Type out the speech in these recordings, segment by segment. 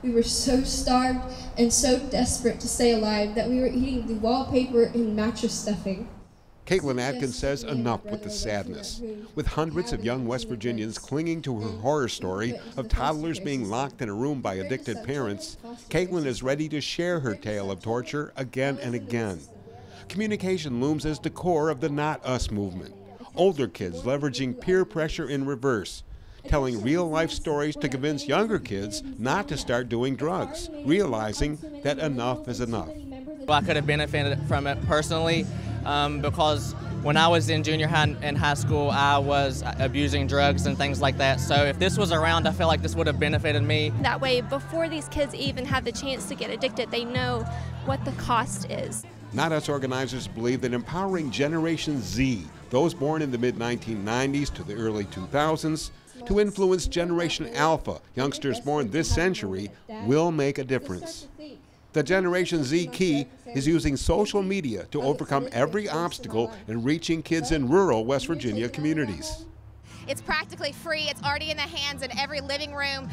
We were so starved and so desperate to stay alive that we were eating the wallpaper and mattress stuffing. Caitlin Atkins says enough with the sadness. With hundreds of young West Virginians clinging to her horror story of toddlers being locked in a room by addicted parents, Caitlin is ready to share her tale of torture again and again. Communication looms as the core of the Not Us movement. Older kids leveraging peer pressure in reverse, telling real-life stories to convince younger kids not to start doing drugs, realizing that enough is enough. I could have benefited from it personally because when I was in junior high and high school, I was abusing drugs and things like that. So if this was around, I feel like this would have benefited me. That way, before these kids even have the chance to get addicted, they know what the cost is. Not Us organizers believe that empowering Generation Z, those born in the mid-1990s to the early 2000s, to influence Generation Alpha, youngsters born this century, will make a difference. The Generation Z key is using social media to overcome every obstacle in reaching kids in rural West Virginia communities. It's practically free. It's already in the hands in every living room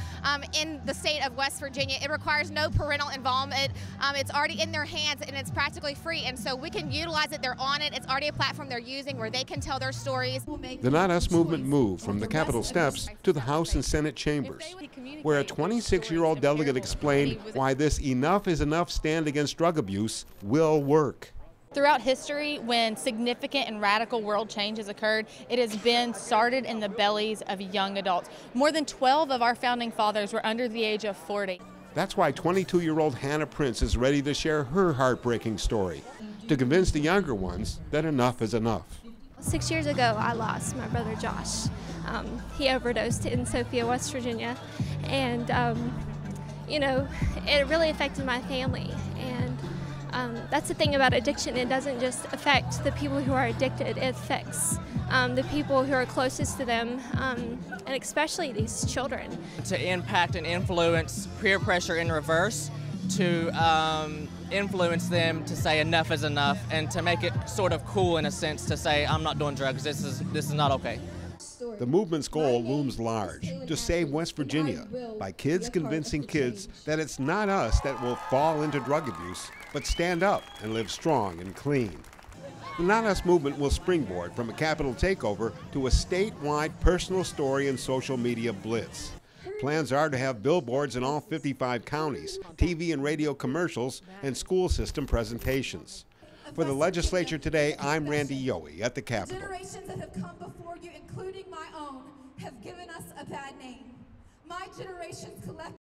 in the state of West Virginia. It requires no parental involvement. It's already in their hands and it's practically free. And so we can utilize it. They're on it. It's already a platform they're using where they can tell their stories. The Not Us movement moved from the Capitol steps to the House and Senate chambers, where a 26-year-old delegate explained why this Enough is Enough stand against drug abuse will work. Throughout history, when significant and radical world change has occurred, it has been started in the bellies of young adults. More than 12 of our founding fathers were under the age of 40. That's why 22-year-old Hannah Prince is ready to share her heartbreaking story, to convince the younger ones that enough is enough. 6 years ago, I lost my brother Josh. He overdosed in Sophia, West Virginia, and you know, it really affected my family. And that's the thing about addiction. It doesn't just affect the people who are addicted. It affects the people who are closest to them, and especially these children. To impact and influence peer pressure in reverse, to influence them to say enough is enough, and to make it sort of cool in a sense to say I'm not doing drugs. This is not okay. The movement's goal looms large, to save West Virginia by kids convincing kids that it's not us that will fall into drug abuse, but stand up and live strong and clean. The Not Us movement will springboard from a Capitol takeover to a statewide personal story and social media blitz. Plans are to have billboards in all 55 counties, TV and radio commercials, and school system presentations. For the legislature today, I'm Randy Yohe at the Capitol. Generations that have come before you, including my own, have given us a bad name. My generation's collective